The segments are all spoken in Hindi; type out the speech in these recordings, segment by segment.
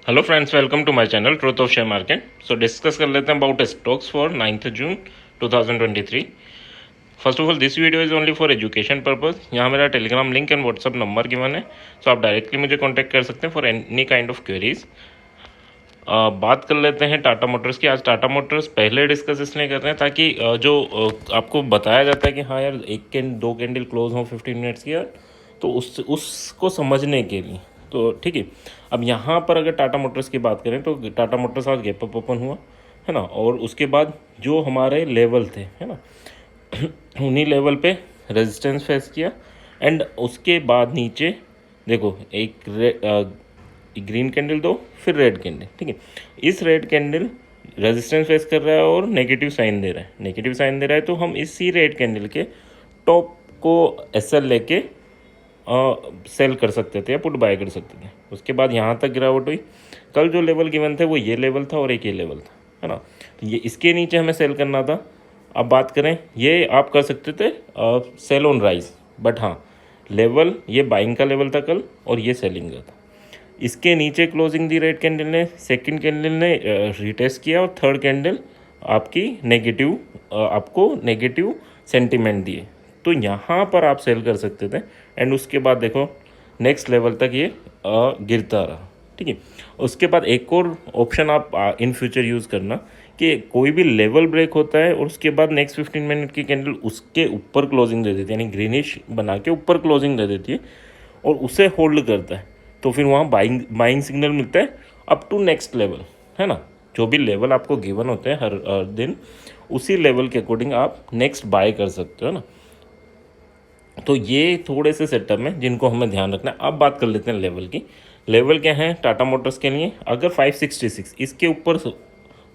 Hello friends, welcome to my channel truth of share market. So discuss कर लेते हैं about stocks for 9th June 2023। First of all, this video is only for education purpose. यहाँ मेरा Telegram link and WhatsApp number given है, सो आप डायरेक्टली मुझे कॉन्टैक्ट कर सकते हैं for any kind of queries. बात कर लेते हैं टाटा मोटर्स की। आज टाटा मोटर्स पहले डिस्कस इसलिए कर रहे हैं ताकि आपको बताया जाता है कि हाँ यार, दो कैंडल क्लोज हों 15 मिनट्स की यार, तो उसको समझने के लिए। तो ठीक है, अब यहाँ पर अगर टाटा मोटर्स की बात करें तो टाटा मोटर्स आज गैप अप ओपन हुआ है ना, और उसके बाद जो हमारे लेवल थे है ना, उन्हीं लेवल पे रेजिस्टेंस फेस किया। एंड उसके बाद नीचे देखो एक ग्रीन कैंडल दो, फिर रेड कैंडल। ठीक है, इस रेड कैंडल रेजिस्टेंस फेस कर रहा है और नेगेटिव साइन दे रहा है, नेगेटिव साइन दे रहा है, तो हम इसी रेड कैंडल के टॉप को एसएल लेके सेल कर सकते थे या पुट बाय कर सकते थे। उसके बाद यहाँ तक गिरावट हुई। कल जो लेवल गिवन थे वो ये लेवल था और एक ये लेवल था, है ना, तो ये इसके नीचे हमें सेल करना था। अब बात करें, ये आप कर सकते थे सेल ऑन राइज, बट हाँ, लेवल ये बाइंग का लेवल था कल और ये सेलिंग का था। इसके नीचे क्लोजिंग दी रेड कैंडल ने, सेकंड कैंडल ने रिटेस्ट किया और थर्ड कैंडल आपकी नेगेटिव आपको नेगेटिव सेंटीमेंट दिए, तो यहाँ पर आप सेल कर सकते थे। एंड उसके बाद देखो नेक्स्ट लेवल तक ये गिरता रहा। ठीक है, उसके बाद एक और ऑप्शन आप इन फ्यूचर यूज़ करना कि कोई भी लेवल ब्रेक होता है और उसके बाद नेक्स्ट 15 मिनट की कैंडल उसके ऊपर क्लोजिंग दे देती है, यानी ग्रीनिश बना के ऊपर क्लोजिंग दे देती है और उसे होल्ड करता है, तो फिर वहाँ बाइंग सिग्नल मिलता है अप टू नेक्स्ट लेवल, है ना। जो भी लेवल आपको गिवन होते हैं हर दिन, उसी लेवल के अकॉर्डिंग आप नेक्स्ट बाय कर सकते हो ना। तो ये थोड़े से सेटअप में जिनको हमें ध्यान रखना है। अब बात कर लेते हैं लेवल की। लेवल क्या है टाटा मोटर्स के लिए? अगर 566 इसके ऊपर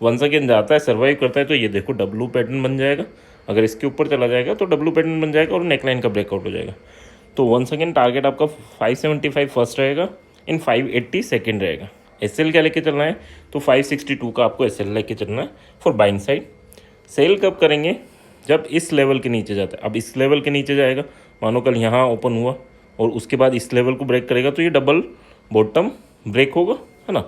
वंस अगेन जाता है, सर्वाइव करता है, तो ये देखो डब्लू पैटर्न बन जाएगा। अगर इसके ऊपर चला जाएगा तो डब्लू पैटर्न बन जाएगा और नेकलाइन का ब्रेकआउट हो जाएगा। तो वंस अगेन टारगेट आपका 575 फर्स्ट रहेगा, इन 580 सेकेंड रहेगा। एसएल क्या लेके चलना है? तो 562 का आपको एसएल लेके चलना है फॉर बाइंग साइड। सेल कब करेंगे? जब इस लेवल के नीचे जाता है। अब इस लेवल के नीचे जाएगा, मानो कल यहाँ ओपन हुआ और उसके बाद इस लेवल को ब्रेक करेगा, तो ये डबल बॉटम ब्रेक होगा, है ना।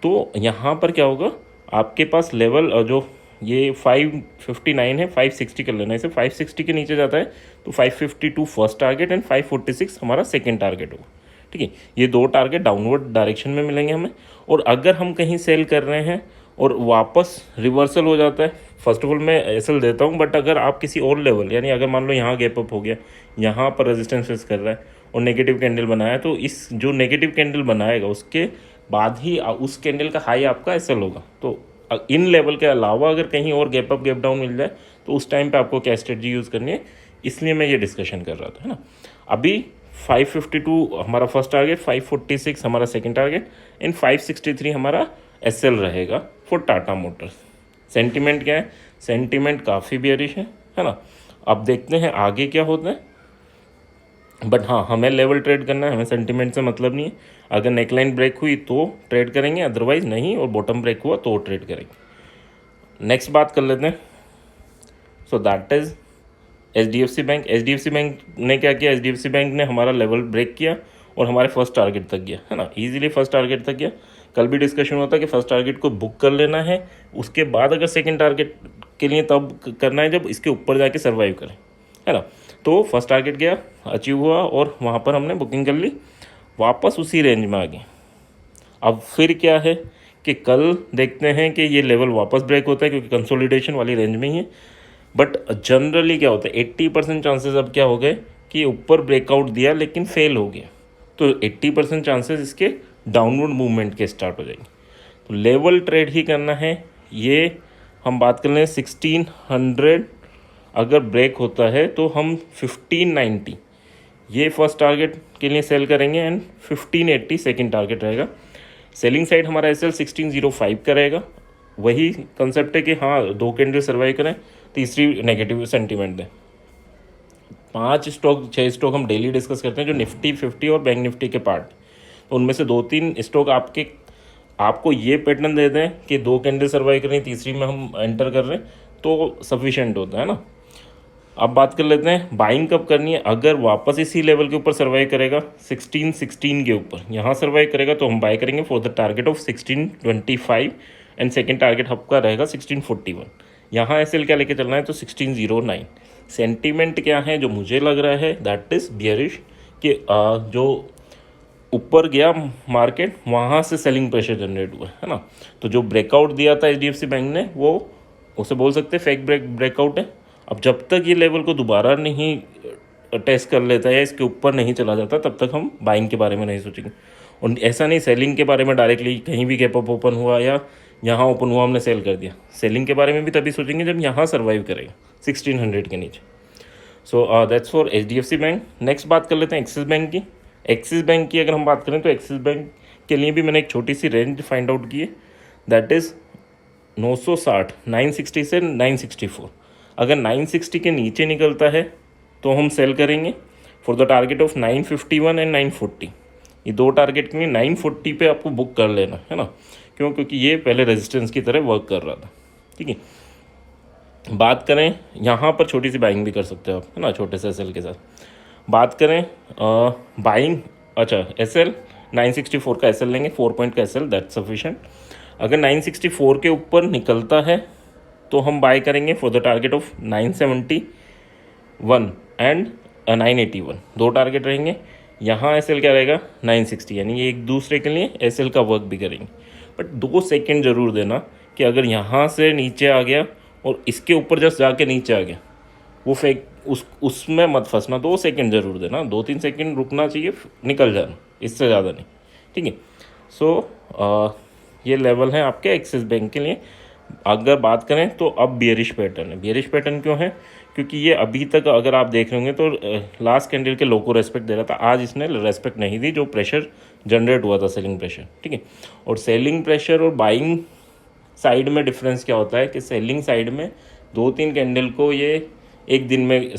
तो यहाँ पर क्या होगा, आपके पास लेवल जो ये 559 है, 560 कर लेना है इसे। 560 के नीचे जाता है तो 552 फर्स्ट टारगेट एंड 546 हमारा सेकेंड टारगेट होगा। ठीक है, ये दो टारगेट डाउनवर्ड डायरेक्शन में मिलेंगे हमें। और अगर हम कहीं सेल कर रहे हैं और वापस रिवर्सल हो जाता है, फर्स्ट ऑफ ऑल मैं एसएल देता हूँ, बट अगर आप किसी और लेवल, यानी अगर मान लो यहाँ गैप अप हो गया, यहाँ पर रेजिस्टेंस फेस कर रहा है और नेगेटिव कैंडल बनाया, तो इस जो नेगेटिव कैंडल बनाएगा उसके बाद ही उस कैंडल का हाई आपका एसएल होगा। तो इन लेवल के अलावा अगर कहीं और गैप अप गैप डाउन मिल जाए तो उस टाइम पे आपको क्या स्ट्रेटजी यूज़ करनी है, इसलिए मैं ये डिस्कशन कर रहा था, है ना। अभी 552 हमारा फर्स्ट टारगेट, 546 हमारा सेकंड टारगेट एंड 563 हमारा एसएल रहेगा फॉर टाटा मोटर्स। सेंटीमेंट क्या है? सेंटीमेंट काफ़ी बेयरिश है ना। अब देखते हैं आगे क्या होता है, बट हाँ, हमें लेवल ट्रेड करना है, हमें सेंटीमेंट से मतलब नहीं है। अगर नेकलाइन ब्रेक हुई तो ट्रेड करेंगे, अदरवाइज नहीं, और बॉटम ब्रेक हुआ तो ट्रेड करेंगे। नेक्स्ट बात कर लेते हैं। So that is HDFC bank. HDFC bank ने क्या किया? एचडीएफसी बैंक ने हमारा लेवल ब्रेक किया और हमारे फर्स्ट टारगेट तक गया, है ना, इजीली फर्स्ट टारगेट तक गया। कल भी डिस्कशन होता है कि फर्स्ट टारगेट को बुक कर लेना है, उसके बाद अगर सेकंड टारगेट के लिए तब करना है जब इसके ऊपर जाके सर्वाइव करें, है ना। तो फर्स्ट टारगेट गया, अचीव हुआ और वहाँ पर हमने बुकिंग कर ली, वापस उसी रेंज में आ गए। अब फिर क्या है कि कल देखते हैं कि ये लेवल वापस ब्रेक होता है, क्योंकि कंसोलिडेशन वाली रेंज में ही है। बट जनरली क्या होता है, 80% चांसेस अब क्या हो गए कि ऊपर ब्रेकआउट दिया लेकिन फेल हो गया, तो 80% चांसेस इसके डाउनवर्ड मूवमेंट के स्टार्ट हो जाएंगे। तो लेवल ट्रेड ही करना है। ये हम बात कर लें 1600 अगर ब्रेक होता है तो हम 1590 ये फर्स्ट टारगेट के लिए सेल करेंगे एंड 1580 सेकेंड टारगेट रहेगा। सेलिंग साइड हमारा एसएल 1605 का रहेगा। वही कंसेप्ट है कि हाँ, दो कैंडल सर्वाइव करें, तीसरी नेगेटिव सेंटीमेंट दें। 5 स्टॉक 6 स्टॉक हम डेली डिस्कस करते हैं, जो निफ्टी 50 और बैंक निफ्टी के पार्ट, तो उनमें से 2-3 स्टॉक आपको ये पैटर्न दे दें कि दो कैंडल सर्वाइव करें, तीसरी में हम एंटर कर रहे हैं, तो सफिशेंट होता है ना। अब बात कर लेते हैं बाइंग कब करनी है। अगर वापस इसी लेवल के ऊपर सर्वाइव करेगा 16 के ऊपर यहाँ सर्वाइव करेगा तो हम बाय करेंगे for the target of 1625 and second target आपका रहेगा 1641। यहाँ एसएल क्या लेके चलना है तो 1609। सेंटीमेंट क्या है जो मुझे लग रहा है दैट इज बियरिश कि जो ऊपर गया मार्केट वहाँ से सेलिंग प्रेशर जनरेट हुआ है ना। तो जो ब्रेकआउट दिया था एचडीएफसी बैंक ने वो उसे बोल सकते हैं फेक ब्रेकआउट है। अब जब तक ये लेवल को दोबारा नहीं टेस्ट कर लेता है या इसके ऊपर नहीं चला जाता तब तक हम बाइंग के बारे में नहीं सोचेंगे। और ऐसा नहीं सेलिंग के बारे में डायरेक्टली कहीं भी गैप अप ओपन हुआ या यहाँ ओपन हुआ हमने सेल कर दिया। सेलिंग के बारे में भी तभी सोचेंगे जब यहाँ सर्वाइव करेगा 1600 के नीचे। So that's for HDFC bank. Next बात कर लेते हैं एक्सिस बैंक की। एक्सिस बैंक की अगर हम बात करें तो एक्सिस बैंक के लिए भी मैंने एक छोटी सी रेंज फाइंड आउट की है दैट इज़ 960 960 से 964। अगर 960 के नीचे निकलता है तो हम सेल करेंगे for the target of 951 and 940। ये दो टारगेट के लिए 940 पे आपको बुक कर लेना है ना। क्यों? क्योंकि ये पहले रेजिस्टेंस की तरह वर्क कर रहा था। ठीक है, बात करें यहाँ पर छोटी सी बाइंग भी कर सकते हो आप, है ना, छोटे से एसएल के साथ। बात करें बाइंग, अच्छा एसएल 964 का एसएल लेंगे, 4 पॉइंट का एसएल दैट सफिशिएंट। अगर 964 के ऊपर निकलता है तो हम बाय करेंगे for the target of 971 and 981। दो टारगेट रहेंगे। यहाँ एसएल क्या रहेगा 960, यानी ये एक दूसरे के लिए एसएल का वर्क भी करेंगे। बट 2 सेकेंड ज़रूर देना कि अगर यहाँ से नीचे आ गया और इसके ऊपर जस्ट जाके नीचे आ गया वो फेक उसमें मत फंसना। 2 सेकेंड ज़रूर देना, 2-3 सेकेंड रुकना चाहिए, निकल जाना, इससे ज़्यादा नहीं। ठीक है, सो ये लेवल है आपके एक्सिस बैंक के लिए। अगर बात करें तो अब बियरिश पैटर्न है। बियरिश पैटर्न क्यों है? क्योंकि ये अभी तक अगर आप देख रहे होंगे तो लास्ट कैंडल के लो को रेस्पेक्ट दे रहा था, आज इसने रेस्पेक्ट नहीं दी जो प्रेशर जनरेट हुआ था, सेलिंग प्रेशर। ठीक है, और सेलिंग प्रेशर और बाइंग साइड में डिफरेंस क्या होता है कि सेलिंग साइड में 2-3 कैंडल को ये एक दिन में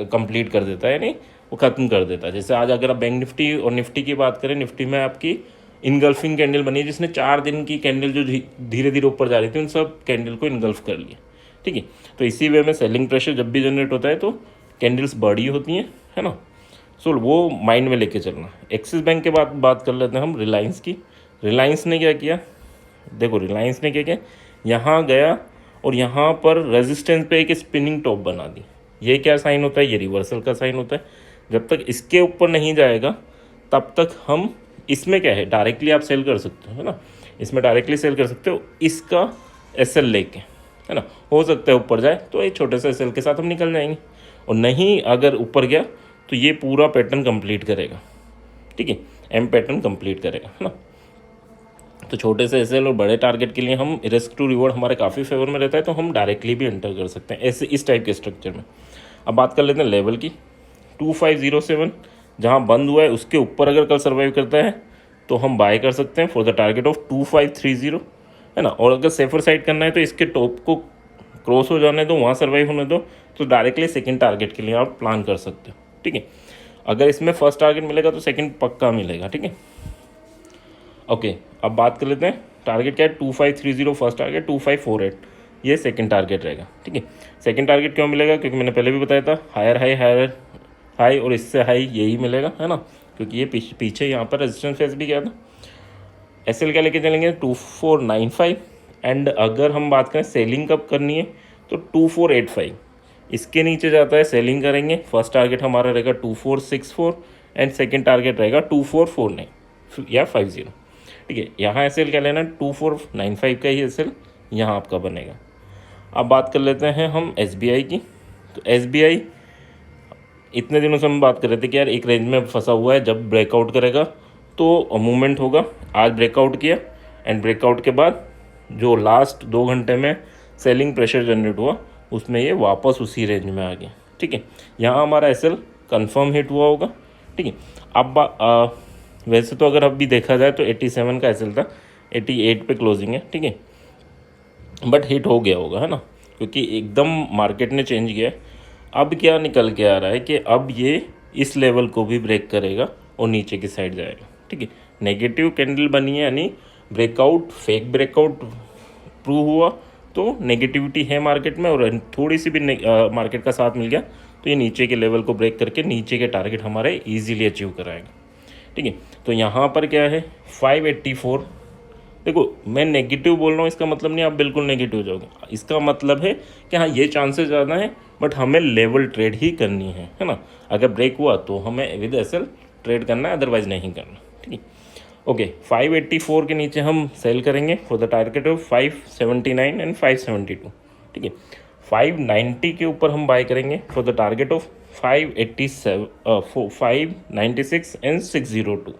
कंप्लीट कर देता है, यानी वो ख़त्म कर देता है। जैसे आज अगर आप बैंक निफ्टी और निफ्टी की बात करें, निफ्टी में आपकी इनगल्फिंग कैंडल बनी है जिसने 4 दिन की कैंडल जो धीरे धीरे ऊपर जा रही थी उन सब कैंडल को इनगल्फ कर लिया। ठीक है, तो इसी वे में सेलिंग प्रेशर जब भी जनरेट होता है तो कैंडल्स बड़ी होती हैं, है ना। सो वो माइंड में लेके चलना। एक्सिस बैंक के बाद बात कर लेते हैं हम रिलायंस की। रिलायंस ने क्या किया, देखो रिलायंस ने क्या किया, यहाँ गया और यहाँ पर रेजिस्टेंस पे एक स्पिनिंग टॉप बना दी। ये क्या साइन होता है? ये रिवर्सल का साइन होता है। जब तक इसके ऊपर नहीं जाएगा तब तक हम इसमें क्या है डायरेक्टली आप सेल कर सकते हो, है ना। इसमें डायरेक्टली सेल कर सकते हो इसका एसएल लेके, है ना। हो सकता है ऊपर जाए तो एक छोटे से एसएल के साथ हम निकल जाएंगे, और नहीं अगर ऊपर गया तो ये पूरा पैटर्न कंप्लीट करेगा। ठीक है, एम पैटर्न कंप्लीट करेगा, है ना। तो छोटे से एसएल और बड़े टारगेट के लिए हम रिस्क टू रिवॉर्ड हमारे काफ़ी फेवर में रहता है, तो हम डायरेक्टली भी एंटर कर सकते हैं ऐसे इस टाइप के स्ट्रक्चर में। अब बात कर लेते हैं लेवल की। 2507 जहाँ बंद हुआ है उसके ऊपर अगर कल सर्वाइव करता है तो हम बाय कर सकते हैं फॉर द टारगेट ऑफ 2530, है ना। और अगर सेफर साइड करना है तो इसके टॉप को क्रॉस हो जाने दो, वहाँ सर्वाइव होने दो, तो डायरेक्टली सेकंड टारगेट के लिए आप प्लान कर सकते हो। ठीक है, अगर इसमें फर्स्ट टारगेट मिलेगा तो सेकंड पक्का मिलेगा। ठीक है, ओके। अब बात कर लेते हैं टारगेट क्या है। 2530 फर्स्ट टारगेट, 2548 ये सेकंड टारगेट रहेगा। ठीक है, सेकंड टारगेट क्यों मिलेगा? क्योंकि मैंने पहले भी बताया था हायर हाई और इससे हाई यही मिलेगा, है ना, क्योंकि ये पीछे यहाँ पर रेजिस्टेंस फेस भी किया था। एसएल क्या लेके चलेंगे 2495, एंड अगर हम बात करें सेलिंग कब करनी है तो 2485 इसके नीचे जाता है सेलिंग करेंगे। फर्स्ट टारगेट हमारा रहेगा 2464 एंड सेकंड टारगेट रहेगा 2449 या 50। ठीक है, यहाँ एसएल क्या लेना 2495 का ही एसएल यहाँ आपका बनेगा। अब बात कर लेते हैं हम एसबीआई की। तो एसबीआई इतने दिनों से हम बात कर रहे थे कि यार एक रेंज में फंसा हुआ है, जब ब्रेकआउट करेगा तो मूवमेंट होगा। आज ब्रेकआउट किया एंड ब्रेकआउट के बाद जो लास्ट 2 घंटे में सेलिंग प्रेशर जनरेट हुआ उसमें ये वापस उसी रेंज में आ गया। ठीक है, यहाँ हमारा एसएल कंफर्म हिट हुआ होगा। ठीक है, अब वैसे तो अगर अब भी देखा जाए तो 87 का एसएल था, 88 पे क्लोजिंग है। ठीक है, बट हिट हो गया होगा, है ना, क्योंकि एकदम मार्केट ने चेंज किया है। अब क्या निकल के आ रहा है कि अब ये इस लेवल को भी ब्रेक करेगा और नीचे की साइड जाएगा। ठीक है, नेगेटिव कैंडल बनी है, यानी ब्रेकआउट फेक ब्रेकआउट प्रूव हुआ, तो नेगेटिविटी है मार्केट में और थोड़ी सी भी मार्केट का साथ मिल गया तो ये नीचे के लेवल को ब्रेक करके नीचे के टारगेट हमारे ईजिली अचीव कराएगा। ठीक है, तो यहाँ पर क्या है 584। देखो मैं नेगेटिव बोल रहा हूँ, इसका मतलब नहीं आप बिल्कुल नेगेटिव हो जाओगे, इसका मतलब है कि हाँ ये चांसेस ज़्यादा हैं, बट हमें लेवल ट्रेड ही करनी है ना। अगर ब्रेक हुआ तो हमें विद एसएल ट्रेड करना है, अदरवाइज नहीं करना। ठीक है, ओके 584 के नीचे हम सेल करेंगे for the target of 579 and 572। ठीक है, 590 के ऊपर हम बाय करेंगे for the target of 587 596 and 602।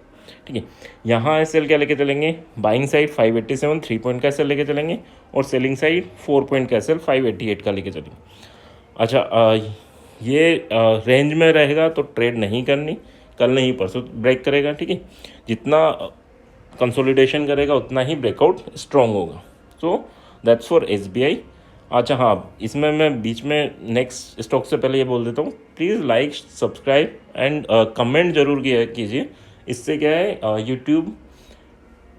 ठीक है, यहाँ एसएल क्या लेके चलेंगे, बाइंग साइड 587 3 पॉइंट का एसएल लेके चलेंगे और सेलिंग साइड 4 पॉइंट का एसएल 588 का लेके चलेंगे। अच्छा ये रेंज में रहेगा तो ट्रेड नहीं करनी, कल नहीं परसों ब्रेक करेगा। ठीक है, जितना कंसोलिडेशन करेगा उतना ही ब्रेकआउट स्ट्रॉन्ग होगा। So that's for SBI. अच्छा हाँ, इसमें मैं बीच में नेक्स्ट स्टॉक से पहले ये बोल देता हूँ, please like subscribe and comment जरूर किया कीजिए। इससे क्या है यूट्यूब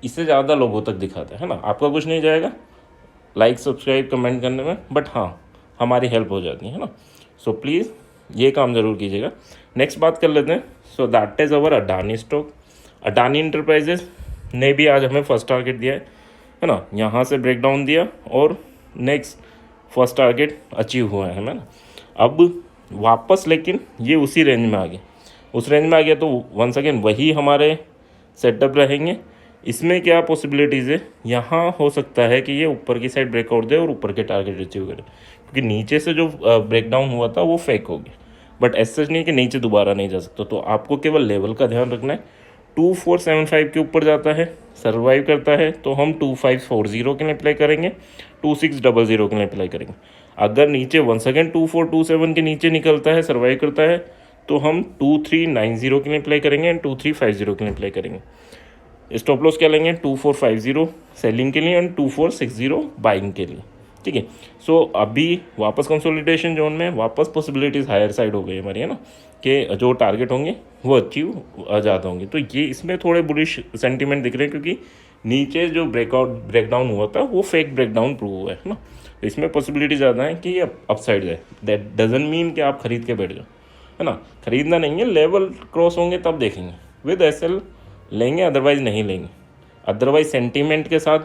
इससे ज़्यादा लोगों तक दिखाता है ना, आपका कुछ नहीं जाएगा लाइक सब्सक्राइब कमेंट करने में, बट हाँ हमारी हेल्प हो जाती है ना। सो प्लीज़ ये काम ज़रूर कीजिएगा। नेक्स्ट बात कर लेते हैं। So that is our Adani stock. Adani enterprises ने भी आज हमें फर्स्ट टारगेट दिया है ना, यहाँ से ब्रेक डाउन दिया और नेक्स्ट फर्स्ट टारगेट अचीव हुआ है ना। अब वापस लेकिन ये उसी रेंज में आ गया, उस रेंज में आ गया तो वंस अगेन वही हमारे सेटअप रहेंगे। इसमें क्या पॉसिबिलिटीज़ है, यहाँ हो सकता है कि ये ऊपर की साइड ब्रेकआउट दे और ऊपर के टारगेट अचीव करे, क्योंकि नीचे से जो ब्रेकडाउन हुआ था वो फेक हो गया, बट ऐसा नहीं कि नीचे दोबारा नहीं जा सकता। तो आपको केवल लेवल का ध्यान रखना है। 2475 के ऊपर जाता है, सर्वाइव करता है तो हम 2540 के लिए अप्लाई करेंगे, 2600 के लिए अप्लाई करेंगे। अगर नीचे वंस अगेन 2427 के नीचे निकलता है, सर्वाइव करता है तो हम 2390 के लिए अप्लाई करेंगे एंड 2350 के लिए अप्लाई करेंगे। स्टॉप लॉस क्या लेंगे 2450 सेलिंग के लिए एंड 2460 बाइंग के लिए। ठीक है, सो अभी वापस कंसोलिडेशन जोन में, वापस पॉसिबिलिटीज़ हायर साइड हो गई हमारी है ना, कि जो टारगेट होंगे वो अचीव ज़्यादा होंगे। तो ये इसमें थोड़े बुलिश सेंटीमेंट दिख रहे हैं, क्योंकि नीचे जो ब्रेकडाउन हुआ था वो फेक ब्रेकडाउन प्रूव हुआ है ना। तो इसमें पॉसिबिलिटी ज़्यादा है कि ये अपसाइड जाए। दैट डजंट मीन कि आप खरीद के बैठ जाओ है ना, खरीदना नहीं है, लेवल क्रॉस होंगे तब देखेंगे, विद एसएल लेंगे अदरवाइज नहीं लेंगे। अदरवाइज सेंटीमेंट के साथ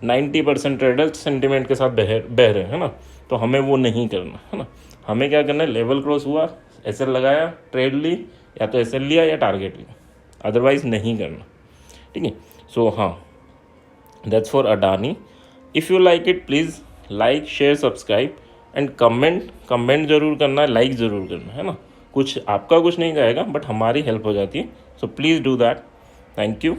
90% ट्रेडर्स सेंटीमेंट के साथ बह रहे हैं ना, तो हमें वो नहीं करना है ना। हमें क्या करना है, लेवल क्रॉस हुआ एसएल लगाया, ट्रेड ली, या तो एसएल लिया या टारगेट लिया, अदरवाइज नहीं करना। ठीक है, सो हाँ that's for Adani. If you like it please like share subscribe and comment जरूर करना, लाइक ज़रूर करना है ना। कुछ आपका कुछ नहीं जाएगा बट हमारी हेल्प हो जाती है, so please do that. Thank you.